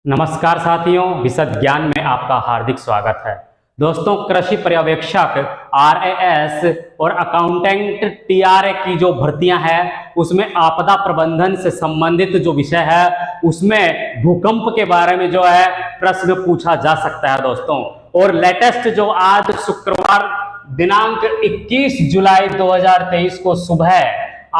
नमस्कार साथियों, विशद ज्ञान में आपका हार्दिक स्वागत है। दोस्तों, कृषि पर्यवेक्षक RAS और अकाउंटेंट TRA की जो भर्तियां हैं उसमें आपदा प्रबंधन से संबंधित जो विषय है उसमें भूकंप के बारे में जो है प्रश्न पूछा जा सकता है दोस्तों। और लेटेस्ट जो आज शुक्रवार दिनांक 21 जुलाई 2023 को सुबह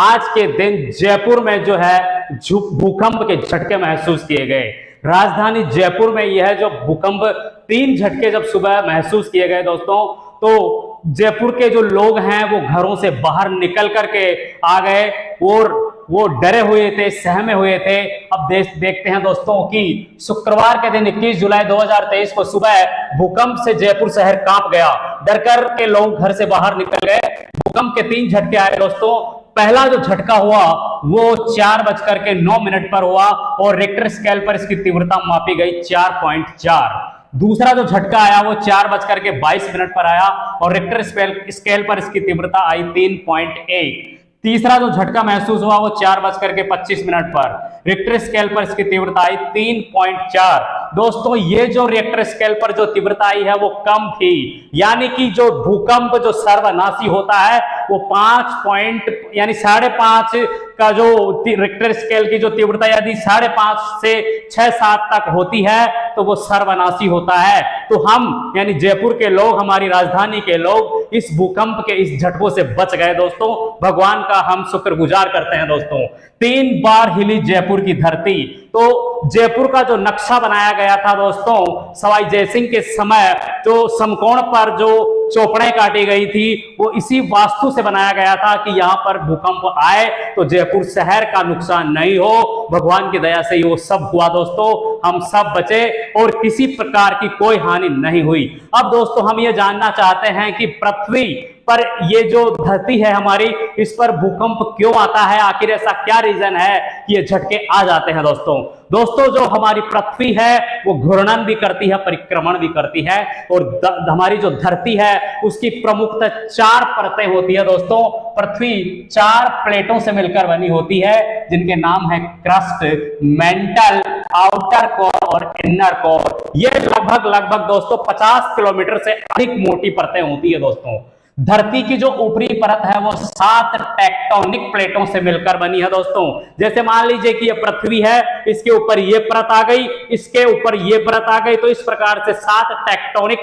आज के दिन जयपुर में जो है भूकंप के झटके महसूस किए गए। राजधानी जयपुर में यह जो भूकंप 3 झटके जब सुबह महसूस किए गए दोस्तों, तो जयपुर के जो लोग हैं वो घरों से बाहर निकल करके आ गए और वो डरे हुए थे, सहमे हुए थे। अब देखते हैं दोस्तों कि शुक्रवार के दिन 21 जुलाई 2023 को सुबह भूकंप से जयपुर शहर कांप गया। डर कर के लोग घर से बाहर निकल गए। भूकंप के 3 झटके आए दोस्तों। पहला जो झटका हुआ वो 4:09 पर हुआ और रिक्टर स्केल पर इसकी तीव्रता मापी गई 4.4। दूसरा जो झटका आया वो 4:22 पर आया और रिक्टर स्केल पर इसकी तीव्रता आई 3.1। तीसरा जो झटका महसूस हुआ वो 4:25 पर रिक्टर स्केल पर इसकी तीव्रता आई 3.4। दोस्तों, ये जो रिक्टर स्केल पर जो तीव्रता आई है वो कम थी, यानी कि जो भूकंप जो सर्वनाशी होता है वो 5.5 का जो रिक्टर स्केल की जो तीव्रता यदि 5.5 से 6-7 तक होती है तो वो सर्वनाशी होता है। तो हम यानी जयपुर के लोग, हमारी राजधानी के लोग इस भूकंप के इस झटकों से बच गए दोस्तों। भगवान का हम शुक्रगुजार करते हैं दोस्तों। 3 बार हिली जयपुर की धरती। तो जयपुर का जो नक्शा बनाया गया था दोस्तों, सवाई जयसिंह के समय जो समकोण पर जो चौपड़ें काटी गई थी वो इसी वास्तु से बनाया गया था कि यहां पर भूकंप आए तो जयपुर शहर का नुकसान नहीं हो। भगवान की दया से वो सब हुआ दोस्तों, हम सब बचे और किसी प्रकार की कोई हानि नहीं हुई। अब दोस्तों, हम ये जानना चाहते हैं कि पृथ्वी पर ये जो धरती है हमारी, इस पर भूकंप क्यों आता है, आखिर ऐसा क्या रीजन है कि ये झटके आ जाते हैं दोस्तों। जो हमारी पृथ्वी है वो घूर्णन भी करती है, परिक्रमण भी करती है और हमारी जो धरती है उसकी प्रमुखतः 4 परतें होती है दोस्तों। पृथ्वी 4 प्लेटों से मिलकर बनी होती है जिनके नाम है क्रस्ट, मेंटल, आउटर कोर और इनर कोर। ये लगभग दोस्तों 50 किलोमीटर से अधिक मोटी परतें होती है दोस्तों। धरती की जो ऊपरी परत है वो 7 टेक्टोनिक प्लेटों से मिलकर बनी है दोस्तों। जैसे मान लीजिए कि ये पृथ्वी है, इसके ऊपर ये परत आ गई, इसके ऊपर ये परत आ गई, तो इस प्रकार से 7 टेक्टोनिक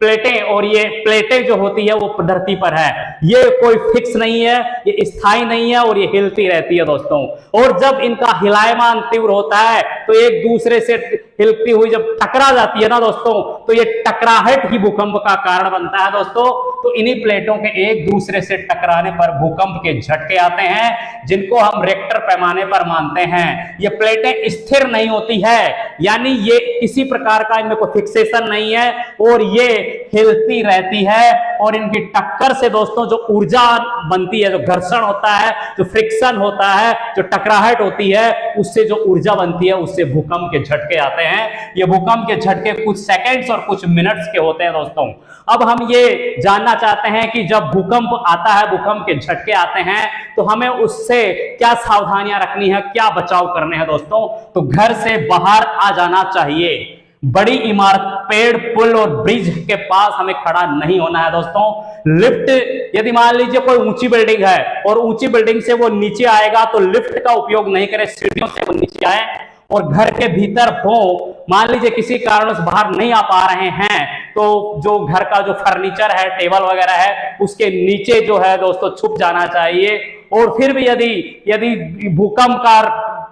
प्लेटें, और ये प्लेटें जो होती है वो धरती पर है। ये कोई फिक्स नहीं है, ये स्थायी नहीं है और ये हिलती रहती है दोस्तों। और जब इनका हिलायमान तीव्र होता है तो एक दूसरे से हिलती हुई जब टकरा जाती है ना दोस्तों, तो ये टकराहट ही भूकंप का कारण बनता है दोस्तों। तो इन्हीं प्लेटों के एक दूसरे से टकराने पर भूकंप के झटके आते हैं, जिनको हम रिक्टर पैमाने पर मानते हैं। ये प्लेटें स्थिर नहीं होती है, यानी ये किसी प्रकार का इनमें कोई फिक्सेशन नहीं है और ये हिलती रहती है। और इनकी टक्कर से दोस्तों जो ऊर्जा बनती है, जो घर्षण होता है, जो फ्रिक्शन होता है, जो टकराहट होती है, उससे जो ऊर्जा बनती है उससे भूकंप के झटके आते हैं। ये भूकंप के झटके कुछ सेकंड्स और कुछ मिनट्स के होते हैं दोस्तों। अब हम ये जानना चाहते हैं कि जब भूकंप आता है, भूकंप के झटके आते हैं, तो हमें उससे क्या सावधानियां रखनी है, क्या बचाव करने हैं दोस्तों। तो घर से बाहर आ जाना चाहिए। बड़ी इमारत, पेड़, पुल और ब्रिज के पास हमें खड़ा नहीं होना है दोस्तों। लिफ्ट, यदि मान लीजिए कोई ऊंची बिल्डिंग है और ऊंची बिल्डिंग से वो नीचे आएगा तो लिफ्ट का उपयोग नहीं करें, सीढ़ियों से वो नीचे आए। और घर के भीतर हो, मान लीजिए किसी कारण से बाहर नहीं आ पा रहे हैं, तो जो घर का जो फर्नीचर है, टेबल वगैरह है, उसके नीचे जो है दोस्तों छुप जाना चाहिए। और फिर भी यदि भूकंप का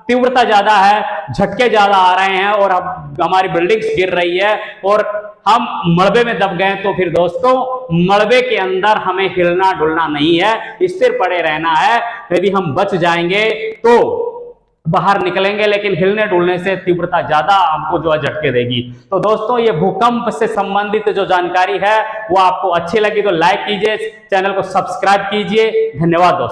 तीव्रता ज्यादा है, झटके ज्यादा आ रहे हैं और अब हमारी बिल्डिंग्स गिर रही है और हम मलबे में दब गए, तो फिर दोस्तों मलबे के अंदर हमें हिलना डुलना नहीं है, स्थिर पड़े रहना है। यदि हम बच जाएंगे तो बाहर निकलेंगे, लेकिन हिलने डुलने से तीव्रता ज्यादा हमको जो है झटके देगी। तो दोस्तों, ये भूकंप से संबंधित जो जानकारी है वो आपको अच्छी लगी तो लाइक कीजिए, चैनल को सब्सक्राइब कीजिए। धन्यवाद दोस्तों।